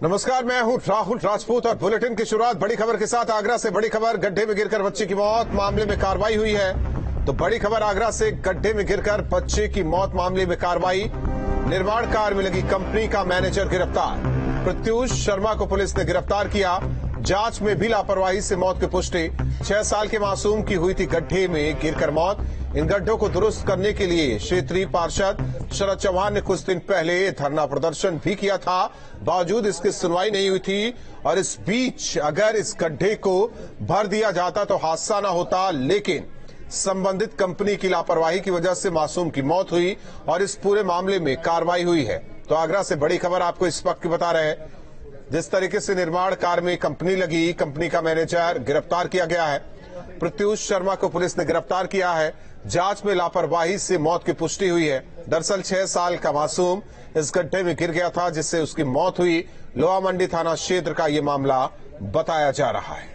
नमस्कार, मैं हूं राहुल राजपूत और बुलेटिन की शुरुआत बड़ी खबर के साथ। आगरा से बड़ी खबर, गड्ढे में गिरकर बच्चे की मौत, मामले में कार्रवाई हुई है। तो बड़ी खबर आगरा से, गड्ढे में गिरकर बच्चे की मौत मामले में कार्रवाई। निर्माण कार्य में लगी कंपनी का मैनेजर गिरफ्तार। प्रत्युष शर्मा को पुलिस ने गिरफ्तार किया। जांच में भी लापरवाही से मौत की पुष्टि। 6 साल के मासूम की हुई थी गड्ढे में गिरकर मौत। इन गड्ढों को दुरुस्त करने के लिए क्षेत्रीय पार्षद शरद चौहान ने कुछ दिन पहले धरना प्रदर्शन भी किया था, बावजूद इसकी सुनवाई नहीं हुई थी। और इस बीच अगर इस गड्ढे को भर दिया जाता तो हादसा न होता, लेकिन संबंधित कंपनी की लापरवाही की वजह से मासूम की मौत हुई और इस पूरे मामले में कार्रवाई हुई है। तो आगरा से बड़ी खबर आपको इस वक्त की बता रहे हैं। जिस तरीके से निर्माण कार्य में कंपनी लगी, कंपनी का मैनेजर गिरफ्तार किया गया है। प्रत्युष शर्मा को पुलिस ने गिरफ्तार किया है। जांच में लापरवाही से मौत की पुष्टि हुई है। दरअसल 6 साल का मासूम इस गड्ढे में गिर गया था, जिससे उसकी मौत हुई। लोहा मंडी थाना क्षेत्र का ये मामला बताया जा रहा है।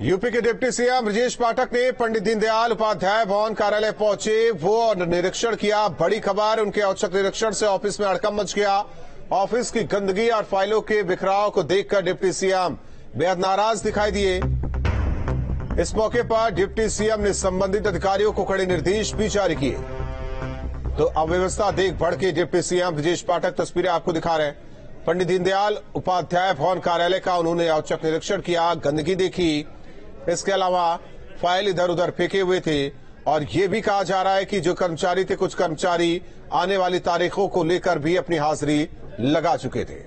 यूपी के डिप्टी सीएम ब्रजेश पाठक ने पंडित दीनदयाल उपाध्याय भवन कार्यालय पहुंचे, वो निरीक्षण किया। बड़ी खबर, उनके औचक निरीक्षण से ऑफिस में हड़कंप मच गया। ऑफिस की गंदगी और फाइलों के बिखराव को देखकर डिप्टी सीएम बेहद नाराज दिखाई दिए। इस मौके पर डिप्टी सीएम ने संबंधित अधिकारियों को कड़े निर्देश भी जारी किए। तो अव्यवस्था देख भड़के डिप्टी सीएम ब्रजेश पाठक, तस्वीरें आपको दिखा रहे हैं। पंडित दीनदयाल उपाध्याय भवन कार्यालय का उन्होंने औचक निरीक्षण किया, गंदगी देखी। इसके अलावा फाइल इधर उधर फेंके हुए थे और ये भी कहा जा रहा है कि जो कर्मचारी थे, कुछ कर्मचारी आने वाली तारीखों को लेकर भी अपनी हाजिरी लगा चुके थे।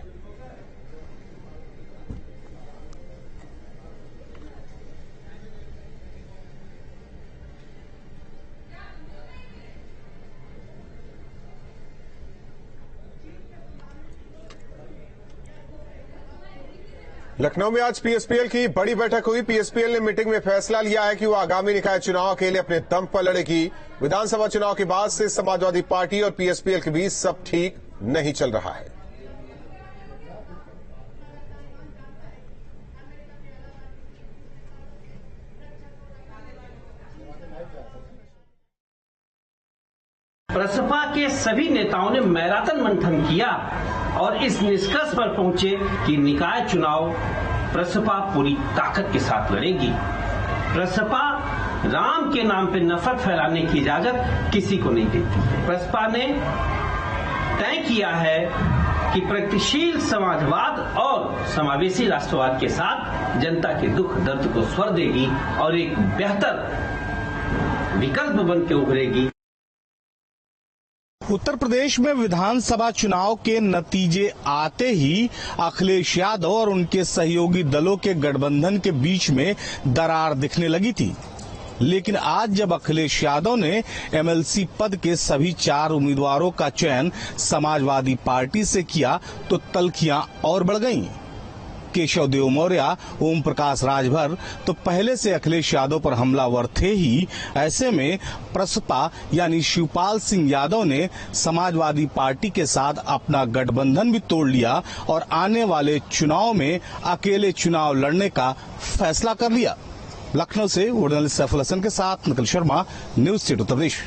लखनऊ में आज पीएसपीएल की बड़ी बैठक हुई। पीएसपीएल ने मीटिंग में फैसला लिया है कि वो आगामी निकाय चुनाव के लिए अपने दम पर लड़ेगी। विधानसभा चुनाव के बाद से समाजवादी पार्टी और पीएसपीएल के बीच सब ठीक नहीं चल रहा है। प्रसपा के सभी नेताओं ने मैराथन मंथन किया और इस निष्कर्ष पर पहुंचे कि निकाय चुनाव प्रसपा पूरी ताकत के साथ लड़ेगी। प्रसपा राम के नाम पर नफरत फैलाने की इजाजत किसी को नहीं देती। प्रसपा ने तय किया है कि प्रगतिशील समाजवाद और समावेशी राष्ट्रवाद के साथ जनता के दुख दर्द को स्वर देगी और एक बेहतर विकल्प बन के उभरेगी। उत्तर प्रदेश में विधानसभा चुनाव के नतीजे आते ही अखिलेश यादव और उनके सहयोगी दलों के गठबंधन के बीच में दरार दिखने लगी थी। लेकिन आज जब अखिलेश यादव ने एमएलसी पद के सभी 4 उम्मीदवारों का चयन समाजवादी पार्टी से किया तो तल्खियां और बढ़ गईं। केशव देव मौर्य, ओम प्रकाश राजभर तो पहले से अखिलेश यादव पर हमलावर थे ही। ऐसे में प्रसपा यानी शिवपाल सिंह यादव ने समाजवादी पार्टी के साथ अपना गठबंधन भी तोड़ लिया और आने वाले चुनाव में अकेले चुनाव लड़ने का फैसला कर लिया। लखनऊ से जर्नलिस्ट सैफुल हसन के साथ निखिल शर्मा, न्यूज स्टेट उत्तर प्रदेश।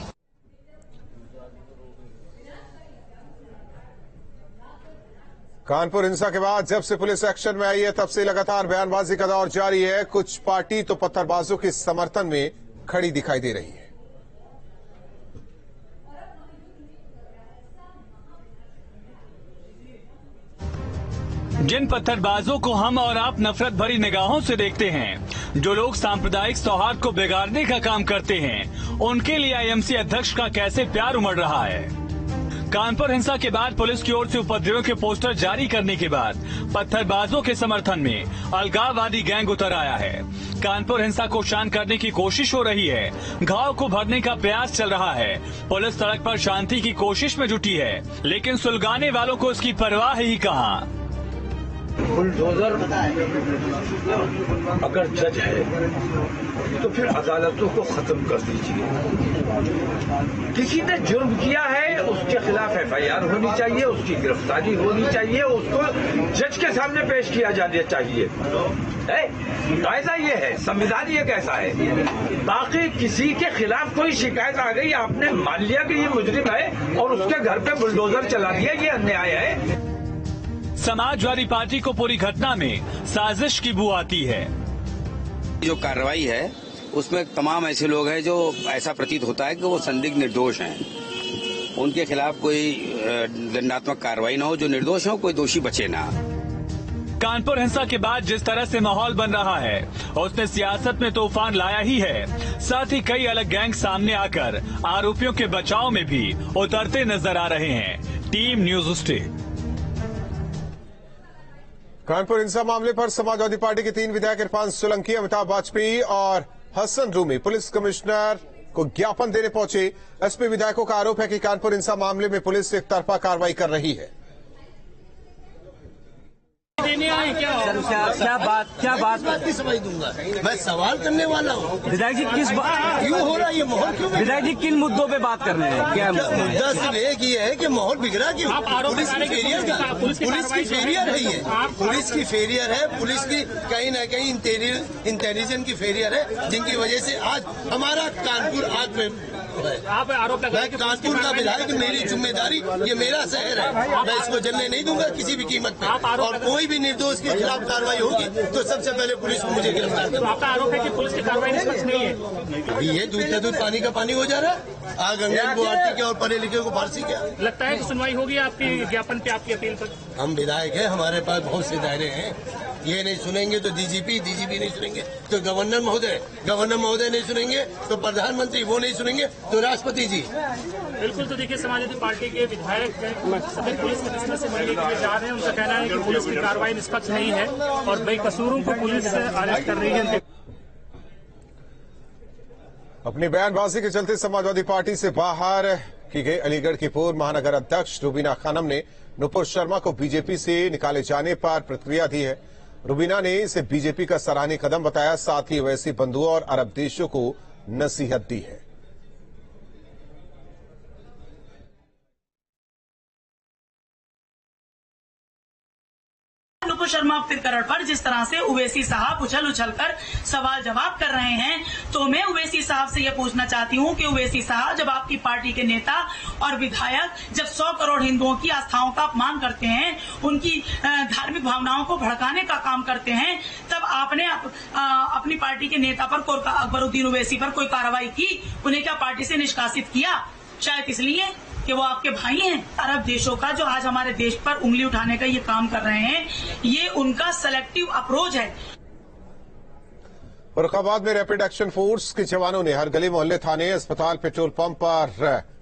कानपुर हिंसा के बाद जब से पुलिस एक्शन में आई है, तब से लगातार बयानबाजी का दौर जारी है। कुछ पार्टी तो पत्थरबाजों के समर्थन में खड़ी दिखाई दे रही है। जिन पत्थरबाजों को हम और आप नफरत भरी निगाहों से देखते हैं, जो लोग सांप्रदायिक सौहार्द को बिगाड़ने का काम करते हैं, उनके लिए आईएमसी अध्यक्ष का कैसे प्यार उमड़ रहा है। कानपुर हिंसा के बाद पुलिस की ओर से उपद्रवियों के पोस्टर जारी करने के बाद पत्थरबाजों के समर्थन में अलगाववादी गैंग उतर आया है। कानपुर हिंसा को शांत करने की कोशिश हो रही है, घाव को भरने का प्रयास चल रहा है। पुलिस सड़क पर शांति की कोशिश में जुटी है, लेकिन सुलगाने वालों को इसकी परवाह ही कहां। बुलडोजर अगर जज है तो फिर अदालतों को खत्म कर दीजिए। किसी ने जुर्म किया है उसके खिलाफ FIR होनी चाहिए, उसकी गिरफ्तारी होनी चाहिए, उसको जज के सामने पेश किया जाना चाहिए। कायदा ये है, संविधान ये कैसा है। बाकी किसी के खिलाफ कोई शिकायत आ गई, आपने मान लिया कि ये मुजरिम है और उसके घर पे बुलडोजर चला दिया, ये अन्याय है। समाजवादी पार्टी को पूरी घटना में साजिश की बू आती है। जो कार्रवाई है उसमें तमाम ऐसे लोग हैं जो ऐसा प्रतीत होता है कि वो संदिग्ध निर्दोष हैं, उनके खिलाफ कोई दंडात्मक कार्रवाई न हो, जो निर्दोष हो कोई दोषी बचे ना। कानपुर हिंसा के बाद जिस तरह से माहौल बन रहा है उसने सियासत में तूफान लाया ही है। साथ ही कई अलग गैंग सामने आकर आरोपियों के बचाव में भी उतरते नजर आ रहे हैं। Team news state. कानपुर हिंसा मामले पर समाजवादी पार्टी के 3 विधायक इरफान सोलंकी, अमिताभ वाजपेयी और हसन रूमी पुलिस कमिश्नर को ज्ञापन देने पहुंचे। एसपी विधायकों का आरोप है कि कानपुर हिंसा मामले में पुलिस एक तरफा कार्रवाई कर रही है। क्या बात नहीं समझ दूंगा, मैं सवाल करने वाला हूँ। विधायक जी किस क्यों हो रहा है ये माहौल, क्यों विधायक जी किन मुद्दों पे बात कर रहे हैं? क्या मुद्दा सिर्फ एक ही है कि माहौल बिगड़ा क्यों? पुलिस की फेलियर है, पुलिस की फेलियर है, पुलिस की कहीं न कहीं इंटेलिजेंस की फेलियर है, जिनकी वजह से आज हमारा कानपुर आग में आप आरोप मैं कानपुर का विधायक, मेरी जिम्मेदारी, ये मेरा शहर है, मैं इसको जलने नहीं दूंगा किसी भी कीमत पे। और कोई भी निर्दोष के खिलाफ कार्रवाई होगी तो सबसे पहले पुलिस को मुझे गिरफ्तार करना। आपका आरोप है कि पुलिस की कार्रवाई निष्पक्ष नहीं है। ये दूध का दूध पानी का पानी हो जा रहा है। आग अंग्रेज को आरती क्या और पढ़े लिखे को फारसी क्या। लगता है कि सुनवाई होगी आपकी ज्ञापन पे, आपकी अपील पर? हम विधायक हैं, हमारे पास बहुत से दायरे हैं। ये नहीं सुनेंगे तो डीजीपी नहीं सुनेंगे तो गवर्नर महोदय नहीं सुनेंगे तो प्रधानमंत्री वो नहीं सुनेंगे तो राष्ट्रपति जी। बिल्कुल। तो देखिए, समाजवादी पार्टी के विधायक सभी पुलिस कमिश्नर से मिलने के लिए जा रहे हैं। उनका कहना है कि पुलिस की कार्रवाई निष्पक्ष नहीं है और बेकसूरों को पुलिस अरेस्ट कर रही है। अपनी बयानबाजी के चलते समाजवादी पार्टी से बाहर की गई अलीगढ़ की पूर्व महानगर अध्यक्ष रुबीना खानम ने नुपुर शर्मा को बीजेपी से निकाले जाने पर प्रतिक्रिया दी है। रुबीना ने इसे बीजेपी का सराहनीय कदम बताया, साथ ही वैसी बंधुओं और अरब देशों को नसीहत दी है। नुपुर शर्मा प्रकरण पर जिस तरह से ओवैसी साहब उछल कर सवाल जवाब कर रहे हैं, तो मैं ओवैसी साहब से यह पूछना चाहती हूं कि ओवैसी साहब, जब आपकी पार्टी के नेता और विधायक जब 100 करोड़ हिंदुओं की आस्थाओं का अपमान करते हैं, उनकी धार्मिक भावनाओं को भड़काने का काम करते हैं, तब आपने अपनी पार्टी के नेता पर अकबरुद्दीन ओवैसी पर कोई कार्रवाई की? उन्हें क्या पार्टी से निष्कासित किया? शायद इसलिए कि वो आपके भाई हैं। अरब देशों का जो आज हमारे देश पर उंगली उठाने का ये काम कर रहे हैं, ये उनका सेलेक्टिव अप्रोच है। फर्रुखाबाद में रैपिड एक्शन फोर्स के जवानों ने हर गली मोहल्ले, थाने, अस्पताल, पेट्रोल पंप पर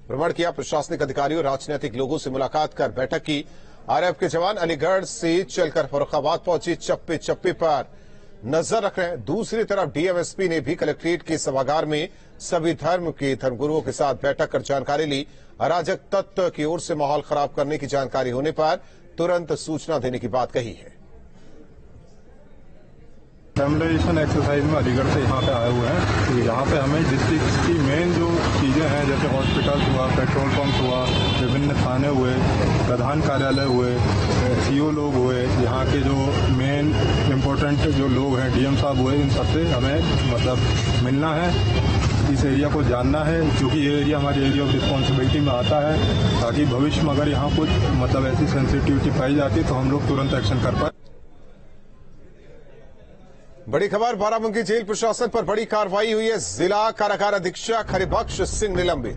भ्रमण किया। प्रशासनिक अधिकारियों, राजनीतिक लोगों से मुलाकात कर बैठक की। आरएफ के जवान अलीगढ़ से चलकर फर्रुखाबाद पहुंचे, चप्पे चप्पे पर नजर रख रहे हैं। दूसरी तरफ डीएमएसपी ने भी कलेक्ट्रेट के सभागार में सभी धर्म के धर्मगुरुओं के साथ बैठक कर जानकारी ली। अराजक तत्व की ओर से माहौल खराब करने की जानकारी होने पर तुरंत सूचना देने की बात कही है। फैमिलाइजेशन एक्सरसाइज में अलीगढ़ से यहाँ पे आए हुए हैं। यहाँ पे हमें डिस्ट्रिक्ट की मेन जो चीजें हैं, जैसे हॉस्पिटल हुआ, पेट्रोल पंप हुआ, विभिन्न थाने हुए, प्रधान कार्यालय हुए, सीओ लोग हुए, यहाँ के जो मेन इम्पोर्टेंट जो लोग हैं, डीएम साहब हुए, इन सबसे हमें मतलब मिलना है, इस एरिया को जानना है, क्योंकि ये एरिया हमारे एरिया ऑफ रिस्पॉन्सिबिलिटी में आता है, ताकि भविष्य में अगर यहाँ कुछ मतलब ऐसी सेंसिटिविटी पाई जाती तो हम लोग तुरंत एक्शन कर पाए। बड़ी खबर, बाराबंकी जेल प्रशासन पर बड़ी कार्रवाई हुई है। जिला कारागार अधीक्षक हरिबख्श सिंह निलंबित,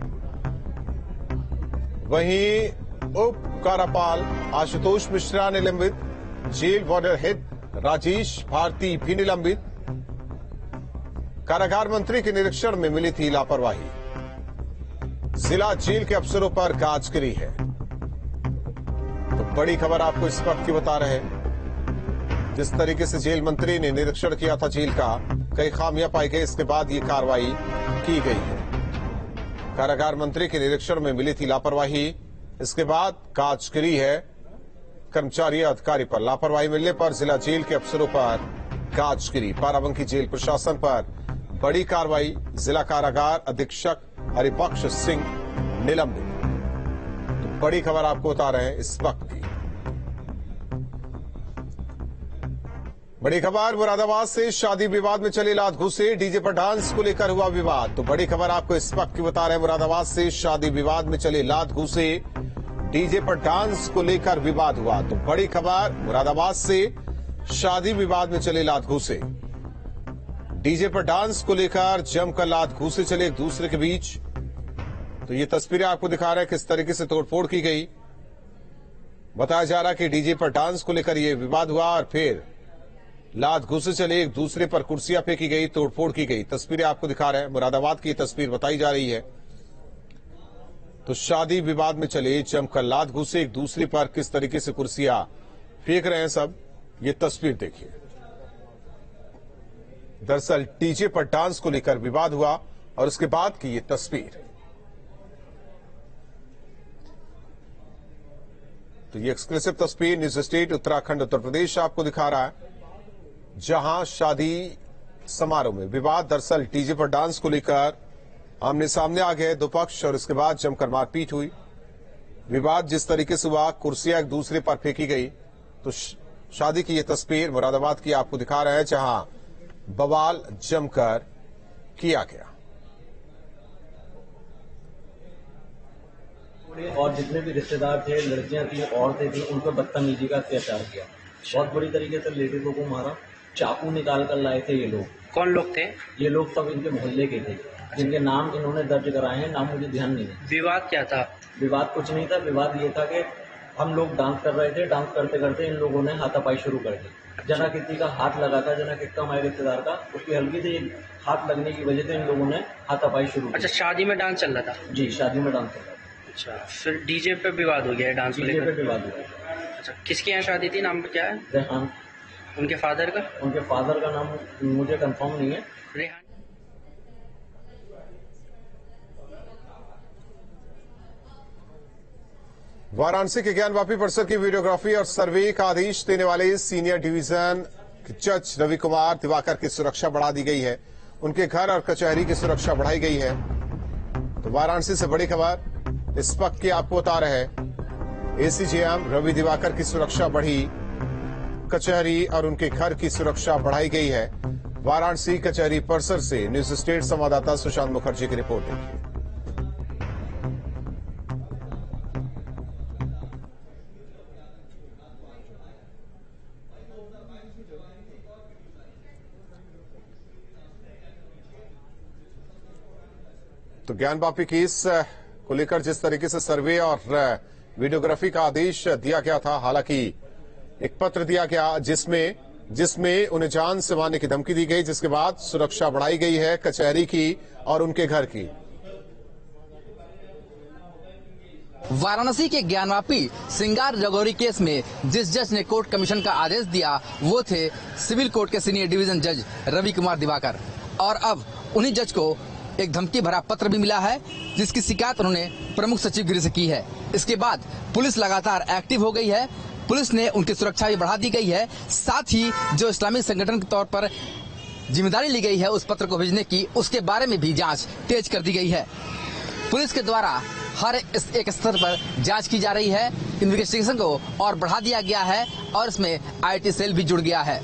वहीं उप कारापाल आशुतोष मिश्रा निलंबित, jail warder head Rajesh Bharati भी निलंबित। कारागार मंत्री के निरीक्षण में मिली थी लापरवाही, जिला जेल के अफसरों पर गाज गिरी है। तो बड़ी खबर आपको इस वक्त की बता रहे हैं, जिस तरीके से जेल मंत्री ने निरीक्षण किया था जेल का, कई खामियां पाई गई, इसके बाद ये कार्रवाई की गई है। कारागार मंत्री के निरीक्षण में मिली थी लापरवाही, इसके बाद गाज गिरी है कर्मचारी या अधिकारी पर लापरवाही मिलने पर जिला जेल के अफसरों पर गाज गिरी। बाराबंकी जेल प्रशासन पर बड़ी कार्रवाई, जिला कारागार अधीक्षक हरिबख्श सिंह निलंबित। तो बड़ी खबर आपको बता रहे हैं इस वक्त की। बड़ी खबर मुरादाबाद से शादी विवाद में चली लात घुसे, डीजे पर डांस को लेकर हुआ विवाद। तो बड़ी खबर आपको इस वक्त की बता रहे हैं मुरादाबाद से शादी विवाद में चली लात घुसे, डीजे पर डांस को लेकर विवाद हुआ। तो बड़ी खबर मुरादाबाद से शादी विवाद में चली लात घुसे, डीजे पर डांस को लेकर जमकर लात घुसे चले एक दूसरे के बीच। तो ये तस्वीरें आपको दिखा रहे हैं किस तरीके से तोड़फोड़ की गई। बताया जा रहा कि डीजे पर डांस को लेकर यह विवाद हुआ और फिर लात घुसे चले एक दूसरे पर कुर्सियां फेंकी गई, तोड़फोड़ की गई। तस्वीरें आपको दिखा रहे हैं, मुरादाबाद की तस्वीर बताई जा रही है। तो शादी विवाद में चले जमकर लात घुसे एक दूसरे पर किस तरीके से कुर्सियां फेंक रहे हैं सब, ये तस्वीर देखिए। दरअसल डीजे पर डांस को लेकर विवाद हुआ और उसके बाद की ये तस्वीर। तो ये एक्सक्लूसिव तस्वीर न्यूज स्टेट उत्तराखंड उत्तर प्रदेश आपको दिखा रहा है, जहां शादी समारोह में विवाद, दरअसल डीजे पर डांस को लेकर आमने सामने आ गए दो पक्ष और इसके बाद जमकर मारपीट हुई। विवाद जिस तरीके से हुआ, कुर्सियां एक दूसरे पर फेंकी गई। तो शादी की ये तस्वीर मुरादाबाद की आपको दिखा रहे हैं, जहां बवाल जमकर किया गया। और जितने भी रिश्तेदार थे, लड़कियां थी, औरतें थी, उन पर बदतमीजी का अत्याचार किया। बहुत बुरी तरीके से लेडीजों को मारा, चाकू निकाल कर लाए थे ये लोग। कौन लोग थे? ये लोग सब इनके मोहल्ले के थे, जिनके नाम इन्होंने दर्ज कराए हैं। नाम मुझे ध्यान नहीं है। विवाद क्या था? विवाद कुछ नहीं था। विवाद ये था कि हम लोग डांस कर रहे थे, डांस करते करते इन लोगों ने हाथापाई शुरू कर दी। जना कित्ती का हाथ लगा था, जना कित्ता हमारे रिश्तेदार का, उसकी हल्की से हाथ लगने की वजह से इन लोगों ने हाथापाई शुरू की। अच्छा, शादी में डांस चल रहा था? जी, शादी में डांस चल रहा था। अच्छा, फिर डीजे पे विवाद हो गया है, डांस को लेकर? डीजे पे विवाद हुआ। अच्छा, किसके यहाँ शादी थी? नाम क्या है? रेहान। उनके फादर का? उनके फादर का नाम मुझे कंफर्म नहीं है। रेहान। वाराणसी के ज्ञानवापी परिसर की वीडियोग्राफी और सर्वे का आदेश देने वाले सीनियर डिवीजन जज रवि कुमार दिवाकर की सुरक्षा बढ़ा दी गई है। उनके घर और कचहरी की सुरक्षा बढ़ाई गई है। तो वाराणसी से बड़ी खबर इस वक्त की आपको बता रहे हैं, एसीजेएम रवि दिवाकर की सुरक्षा बढ़ी, कचहरी और उनके घर की सुरक्षा बढ़ाई गई है। वाराणसी कचहरी परिसर से न्यूज स्टेट संवाददाता सुशांत मुखर्जी की रिपोर्ट देखिए। तो ज्ञानवापी केस को लेकर जिस तरीके से सर्वे और वीडियोग्राफी का आदेश दिया गया था, हालांकि एक पत्र दिया गया जिसमें उन्हें जान से मारने की धमकी दी गई, जिसके बाद सुरक्षा बढ़ाई गई है कचहरी की और उनके घर की। वाराणसी के ज्ञानवापी सिंगार जगोरी केस में जिस जज ने कोर्ट कमीशन का आदेश दिया वो थे सिविल कोर्ट के सीनियर डिवीजन जज रवि कुमार दिवाकर। और अब उन्हीं जज को एक धमकी भरा पत्र भी मिला है, जिसकी शिकायत उन्होंने प्रमुख सचिव गिरी से की है। इसके बाद पुलिस लगातार एक्टिव हो गई है, पुलिस ने उनकी सुरक्षा भी बढ़ा दी गई है। साथ ही जो इस्लामिक संगठन के तौर पर जिम्मेदारी ली गई है उस पत्र को भेजने की, उसके बारे में भी जांच तेज कर दी गई है। पुलिस के द्वारा हर एक स्तर पर जांच की जा रही है, इन्वेस्टिगेशन को और बढ़ा दिया गया है और इसमें आईटी सेल भी जुड़ गया है।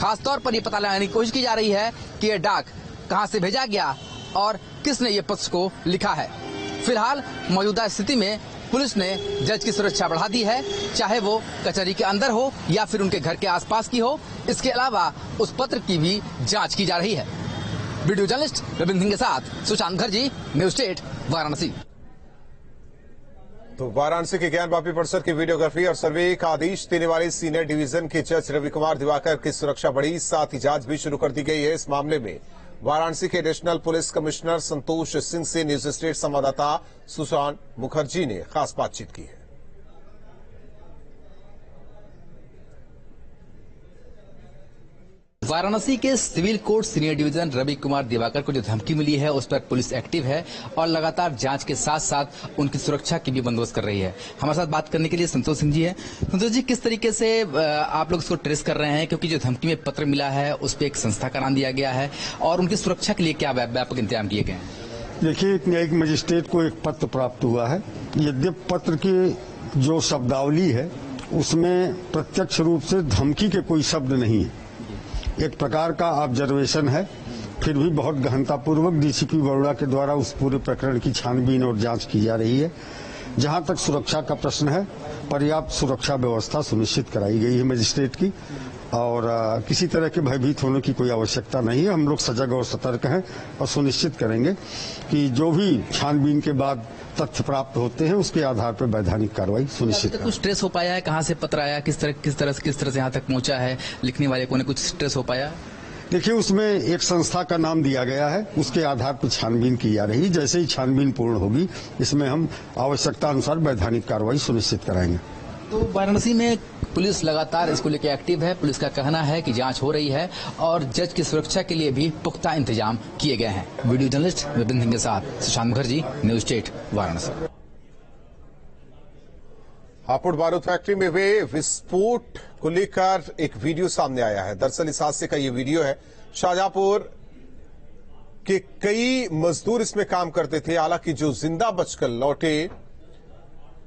खासतौर पर ये पता लगाने की कोशिश की जा रही है कि ये डाक कहां से भेजा गया और किसने ये पत्र को लिखा है। फिलहाल मौजूदा स्थिति में पुलिस ने जज की सुरक्षा बढ़ा दी है, चाहे वो कचहरी के अंदर हो या फिर उनके घर के आसपास की हो। इसके अलावा उस पत्र की भी जांच की जा रही है। वीडियो जर्नलिस्ट रविंद्र सिंह के साथ सुशांत मुखर्जी, न्यूज स्टेट वाराणसी। तो वाराणसी के ज्ञानवापी परिसर की वीडियोग्राफी और सर्वे का आदेश देने वाले सीनियर डिवीजन के जज रवि कुमार दिवाकर की सुरक्षा बढ़ी, साथ ही जांच भी शुरू कर दी गई है। इस मामले में वाराणसी के additional police commissioner Santosh Singh से न्यूज स्टेट संवाददाता सुशांत मुखर्जी ने खास बातचीत की है। वाराणसी के civil court senior division Ravi Kumar Diwakar को जो धमकी मिली है उस पर पुलिस एक्टिव है और लगातार जांच के साथ साथ उनकी सुरक्षा की भी बंदोबस्त कर रही है। हमारे साथ बात करने के लिए संतोष सिंह जी है। संतोष जी, किस तरीके से आप लोग इसको ट्रेस कर रहे हैं, क्योंकि जो धमकी में पत्र मिला है उस पर एक संस्था का नाम दिया गया है और उनकी सुरक्षा के लिए क्या व्यापक इंतजाम किए गए हैं? देखिए, एक न्यायिक मजिस्ट्रेट को एक पत्र प्राप्त हुआ है। यद्यप पत्र की जो शब्दावली है उसमें प्रत्यक्ष रूप से धमकी के कोई शब्द नहीं है, एक प्रकार का ऑब्जर्वेशन है। फिर भी बहुत गहनतापूर्वक डीसीपी बड़ौदा के द्वारा उस पूरे प्रकरण की छानबीन और जांच की जा रही है। जहां तक सुरक्षा का प्रश्न है, पर्याप्त सुरक्षा व्यवस्था सुनिश्चित कराई गई है मजिस्ट्रेट की और किसी तरह के भयभीत होने की कोई आवश्यकता नहीं है। हम लोग सजग और सतर्क हैं और सुनिश्चित करेंगे कि जो भी छानबीन के बाद तथ्य प्राप्त होते हैं उसके आधार पर वैधानिक कार्रवाई सुनिश्चित। कुछ ट्रेस हो पाया है, कहां से पत्र आया, किस तरह से यहां तक पहुंचा है, लिखने वाले को ने कुछ ट्रेस हो पाया? देखिए, उसमें एक संस्था का नाम दिया गया है, उसके आधार पर छानबीन की जा रही। जैसे ही छानबीन पूर्ण होगी इसमें हम आवश्यकता अनुसार वैधानिक कार्रवाई सुनिश्चित कराएंगे। तो वाराणसी में पुलिस लगातार इसको लेकर एक्टिव है। पुलिस का कहना है कि जांच हो रही है और जज की सुरक्षा के लिए भी पुख्ता इंतजाम किए गए हैं। वीडियो जर्नलिस्ट विपिन सिंह के साथ सुशांत मुखर्जी, न्यूज 8 वाराणसी। हापुड़ बारूद फैक्ट्री में हुए विस्फोट को लेकर एक वीडियो सामने आया है। दरअसल इस हादसे का ये वीडियो है। शाहजहांपुर के कई मजदूर इसमें काम करते थे, हालांकि जो जिंदा बचकर लौटे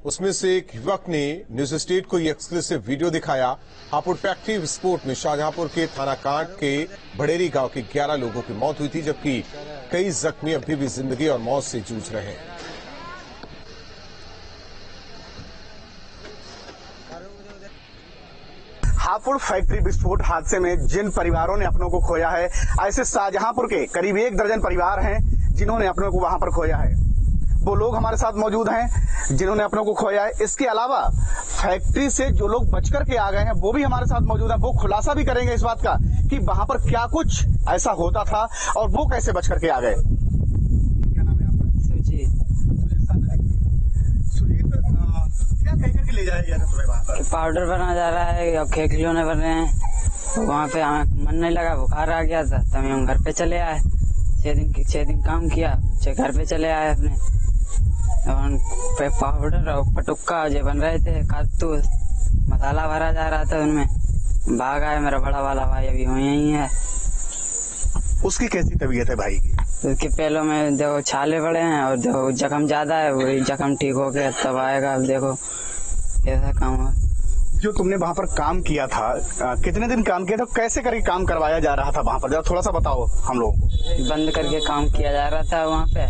उसमें से एक युवक ने न्यूज स्टेट को ये एक्सक्लूसिव वीडियो दिखाया। हापुड़ फैक्ट्री विस्फोट में शाहजहांपुर के थाना कांड के बड़ेरी गांव के 11 लोगों की मौत हुई थी, जबकि कई जख्मी अभी भी जिंदगी और मौत से जूझ रहे हैं। हापुड़ फैक्ट्री विस्फोट हादसे में जिन परिवारों ने अपनों को खोया है, ऐसे शाहजहांपुर के करीब 1 दर्जन परिवार हैं जिन्होंने अपनों को वहां पर खोया है। वो लोग हमारे साथ मौजूद हैं जिन्होंने अपनों को खोया है। इसके अलावा फैक्ट्री से जो लोग बचकर के आ गए हैं वो भी हमारे साथ मौजूद हैं। वो खुलासा भी करेंगे इस बात का कि वहां पर क्या कुछ ऐसा होता था और वो कैसे बचकर के आ गए। क्या नाम है आपका? सुजीत। सुजीत, क्या कहकर के ले जाया गया था तुम्हें वहां पर? पाउडर बना जा रहा है और खिलौने बन रहे हैं। वहाँ पे हमें मन नहीं लगा, बुखार आ गया था, तभी हम घर पे चले आए। 6 दिन काम किया, घर पे चले आए अपने। पाउडर और पटुक्का जो बन रहे थे, कारतूस, मसाला भरा जा रहा था उनमें। भाग आया मेरा बड़ा वाला भाई, अभी वहीं यही है। उसकी कैसी तबीयत है भाई की? उसके पैरों में देखो छाले पड़े हैं और देखो जख्म ज्यादा है, वही जख्म ठीक हो गया तब आएगा। अब देखो कैसा काम है। जो तुमने वहाँ पर काम किया था, कितने दिन काम किया था, कैसे करके काम करवाया जा रहा था वहाँ पर, जरा थोड़ा सा बताओ हम लोगों को। बंद करके काम किया जा रहा था वहाँ पे,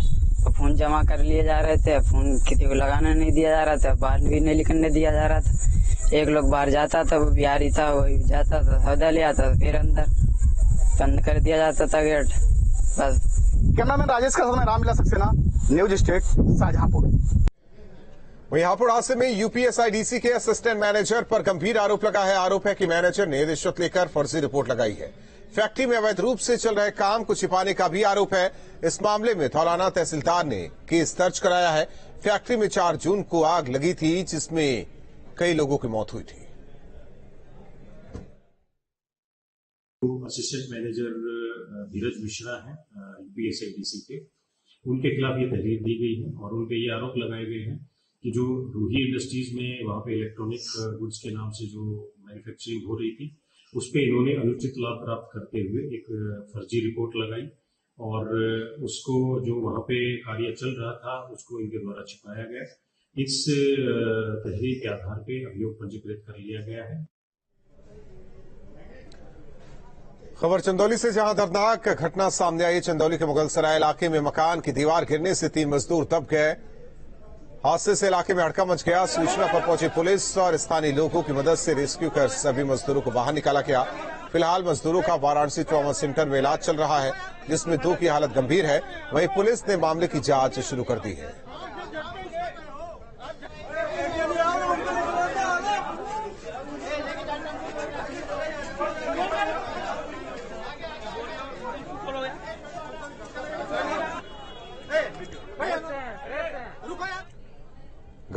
फोन जमा कर लिए जा रहे थे, फोन किसी को लगाने नहीं दिया जा रहा था, बाहर भी नहीं निकलने दिया जा रहा था। एक लोग बाहर जाता था, वो बिहारी था, वही जाता था, सौदा ले आता था, फिर अंदर बंद कर दिया जाता था गेट। बस। कैमरामैन राजेश का साथ में रामलीला सक्सेना, न्यूज स्टेट, शाहजहांपुर। वहीं हापुड़ हादसे में यूपीएसआईडीसी के असिस्टेंट मैनेजर पर गंभीर आरोप लगा है। आरोप है कि मैनेजर ने रिश्वत लेकर फर्जी रिपोर्ट लगाई है। फैक्ट्री में अवैध रूप से चल रहे काम को छिपाने का भी आरोप है। इस मामले में धौलाना तहसीलदार ने केस दर्ज कराया है। फैक्ट्री में 4 जून को आग लगी थी, जिसमें कई लोगों की मौत हुई थी। असिस्टेंट मैनेजर धीरज मिश्रा है यूपीएसआईडीसी के, उनके खिलाफ ये तहरीर दी गई है और उनपे ये आरोप लगाए गए हैं कि जो रूही इंडस्ट्रीज में वहाँ पे इलेक्ट्रॉनिक गुड्स के नाम से जो मैन्युफैक्चरिंग हो रही थी, उस पे इन्होंने अनुचित लाभ प्राप्त करते हुए एक फर्जी रिपोर्ट लगाई और उसको जो वहाँ पे कार्य चल रहा था उसको इनके द्वारा छिपाया गया। इस तहरीर के आधार पे अभियोग पंजीकृत कर लिया गया है। खबर चंदौली से, जहां दर्दनाक घटना सामने आई। चंदौली के मुगलसराय इलाके में मकान की दीवार गिरने से 3 मजदूर दब गए। हादसे से इलाके में हड़कंप मच गया। सूचना पर पहुंची पुलिस और स्थानीय लोगों की मदद से रेस्क्यू कर सभी मजदूरों को बाहर निकाला गया। फिलहाल मजदूरों का वाराणसी ट्रॉमा सेंटर में इलाज चल रहा है, जिसमें 2 की हालत गंभीर है। वहीं पुलिस ने मामले की जांच शुरू कर दी है।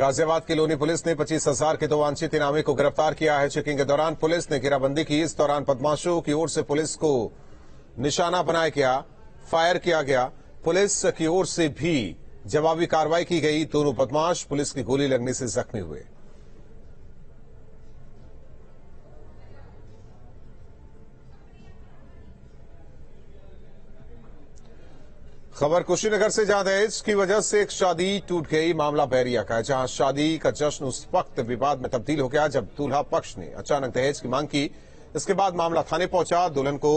गाजियाबाद की लोनी पुलिस ने 25,000 के 2 वांछित इनामी को गिरफ्तार किया है। चेकिंग के दौरान पुलिस ने घेराबंदी की। इस दौरान बदमाशों की ओर से पुलिस को निशाना बनाया गया, फायर किया गया। पुलिस की ओर से भी जवाबी कार्रवाई की गई। दोनों बदमाश पुलिस की गोली लगने से जख्मी हुए। खबर कुशीनगर से, जहां दहेज की वजह से एक शादी टूट गई। मामला बैरिया का है, जहां शादी का जश्न उस वक्त विवाद में तब्दील हो गया जब दूल्हा पक्ष ने अचानक दहेज की मांग की। इसके बाद मामला थाने पहुंचा। दुल्हन को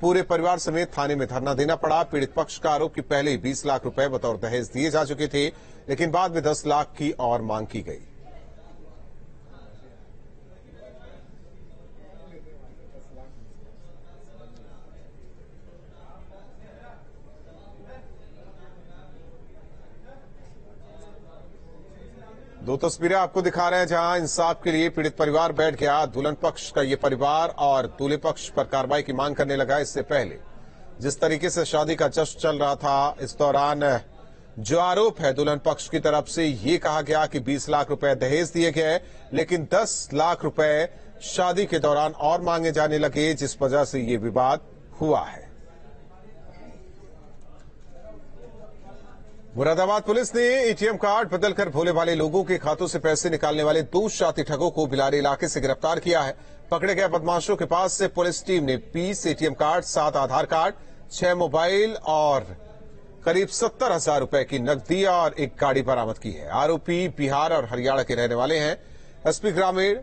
पूरे परिवार समेत थाने में धरना देना पड़ा। पीड़ित पक्ष का आरोप कि पहले ही 20 लाख रुपए बतौर दहेज दिए जा चुके थे, लेकिन बाद में 10 लाख की और मांग की गई। दो तस्वीरें आपको दिखा रहे हैं, जहां इंसाफ के लिए पीड़ित परिवार बैठ गया। दुल्हन पक्ष का ये परिवार और दूल्हे पक्ष पर कार्रवाई की मांग करने लगा। इससे पहले जिस तरीके से शादी का जश्न चल रहा था, इस दौरान जो आरोप है दुल्हन पक्ष की तरफ से, ये कहा गया कि 20 लाख रुपए दहेज दिए गए, लेकिन 10 लाख रुपए शादी के दौरान और मांगे जाने लगे, जिस वजह से ये विवाद हुआ है। मुरादाबाद पुलिस ने एटीएम कार्ड बदलकर भोले भाले लोगों के खातों से पैसे निकालने वाले 2 शाती ठगों को भिलारी इलाके से गिरफ्तार किया है। पकड़े गए बदमाशों के पास से पुलिस टीम ने 20 एटीएम कार्ड, 7 आधार कार्ड, 6 मोबाइल और करीब 70,000 रुपए की नकदी और एक गाड़ी बरामद की है। आरोपी बिहार और हरियाणा के रहने वाले हैं। एसपी ग्रामीण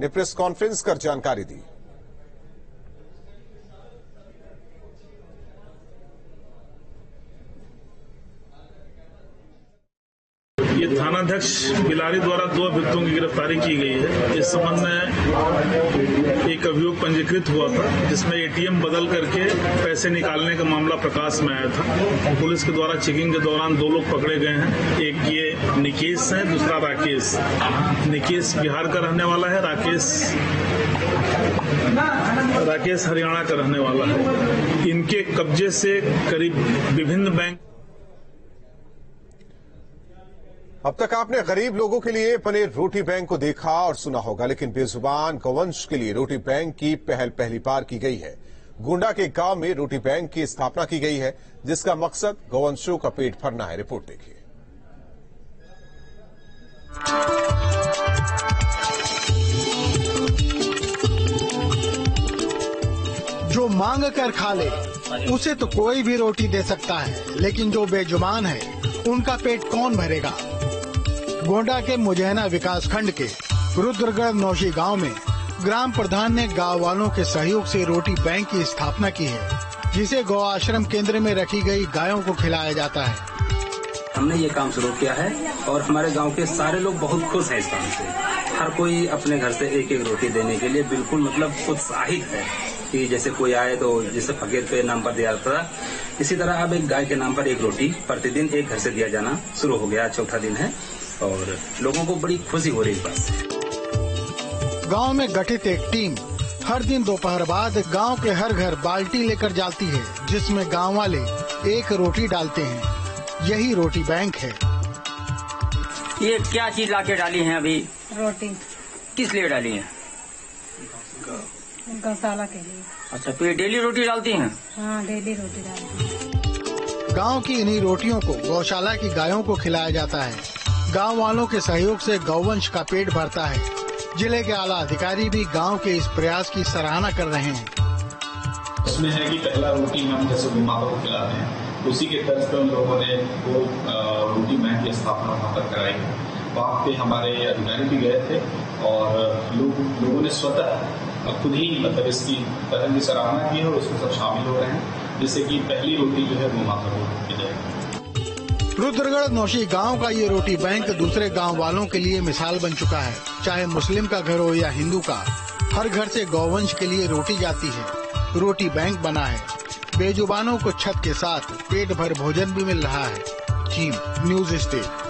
ने प्रेस कॉन्फ्रेंस कर जानकारी दी। ये थानाध्यक्ष बिलारी द्वारा 2 अभियुक्तों की गिरफ्तारी की गई है। इस संबंध में एक अभियोग पंजीकृत हुआ था, जिसमें एटीएम बदल करके पैसे निकालने का मामला प्रकाश में आया था। पुलिस के द्वारा चेकिंग के दौरान 2 लोग पकड़े गए हैं। एक ये निकेश है, दूसरा राकेश। निकेश बिहार का रहने वाला है, राकेश हरियाणा का रहने वाला है। इनके कब्जे से करीब विभिन्न बैंक। अब तक आपने गरीब लोगों के लिए बने रोटी बैंक को देखा और सुना होगा, लेकिन बेजुबान गौवंश के लिए रोटी बैंक की पहल पहली बार की गई है। गोंडा के गांव में रोटी बैंक की स्थापना की गई है, जिसका मकसद गौवंशों का पेट भरना है। रिपोर्ट देखिए। जो मांग कर खा ले उसे तो कोई भी रोटी दे सकता है, लेकिन जो बेजुबान है उनका पेट कौन भरेगा। गोंडा के मुजैना विकास खंड के रुद्रगढ़ नौशी गांव में ग्राम प्रधान ने गांव वालों के सहयोग से रोटी बैंक की स्थापना की है, जिसे गौ आश्रम केंद्र में रखी गई गायों को खिलाया जाता है। हमने ये काम शुरू किया है और हमारे गांव के सारे लोग बहुत खुश हैं इस काम से। हर कोई अपने घर से एक एक रोटी देने के लिए बिल्कुल उत्साहित है कि जैसे कोई आए तो जैसे फकीर पे नाम पर दिया जाता था, इसी तरह अब एक गाय के नाम पर एक रोटी प्रतिदिन एक घर से दिया जाना शुरू हो गया। 4था दिन है और लोगों को बड़ी खुशी हो रही है इस बात से। गांव में गठित एक टीम हर दिन दोपहर बाद गांव के हर घर बाल्टी लेकर जाती है, जिसमें गांव वाले एक रोटी डालते हैं। यही रोटी बैंक है। ये क्या चीज लाके डाली है अभी? रोटी। किस लिए डाली है? गौशाला के लिए। अच्छा, तो ये डेली रोटी डालती हैं? हाँ, डेली रोटी डालती हैं। गांव की इन्हीं रोटियों को गौशाला की गायों को खिलाया जाता है। गांव वालों के सहयोग से गौवंश का पेट भरता है। जिले के आला अधिकारी भी गांव के इस प्रयास की सराहना कर रहे हैं। उसमें है कि पहला रोटी हम जैसे माता को खिलाते हैं, उसी के तर्ज पर उन लोगों ने वो रोटी बैंक की स्थापना वहाँ पर कराई। वहाँ पे हमारे अधिकारी भी गए थे और लोगों ने स्वतः खुद ही इसकी पहल की सराहना की है और उसमें सब शामिल हो रहे हैं, जिससे कि पहली रोटी जो है वो माता को दी जाएगी। रुद्रगढ़ नौशी गांव का ये रोटी बैंक दूसरे गांव वालों के लिए मिसाल बन चुका है। चाहे मुस्लिम का घर हो या हिंदू का, हर घर से गौवंश के लिए रोटी जाती है। रोटी बैंक बना है। बेजुबानों को छत के साथ पेट भर भोजन भी मिल रहा है। चीन न्यूज स्टेट।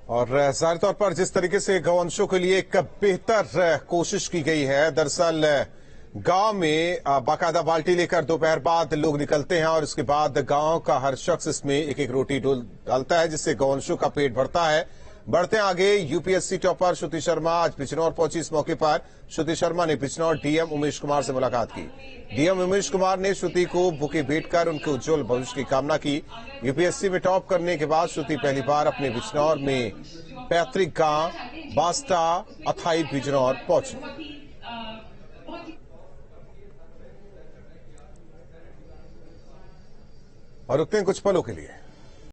और जाहिर तौर पर जिस तरीके से गौवंशों के लिए एक बेहतर कोशिश की गई है, दरअसल गांव में बाकायदा बाल्टी लेकर दोपहर बाद लोग निकलते हैं और उसके बाद गांव का हर शख्स इसमें एक एक रोटी डालता है, जिससे गौवंशों का पेट भरता है। बढ़ते आगे, यूपीएससी टॉपर श्रुति शर्मा आज बिजनौर पहुंची। इस मौके पर श्रुति शर्मा ने बिजनौर डीएम उमेश कुमार से मुलाकात की। डीएम उमेश कुमार ने श्रुति को बुके भेंट कर उनके उज्जवल भविष्य की कामना की। यूपीएससी में टॉप करने के बाद श्रुति पहली बार अपने बिजनौर में पैतृक गांव बास्ता अथाई बिजनौर पहुंची। और रुकते हैं कुछ पलों के लिए।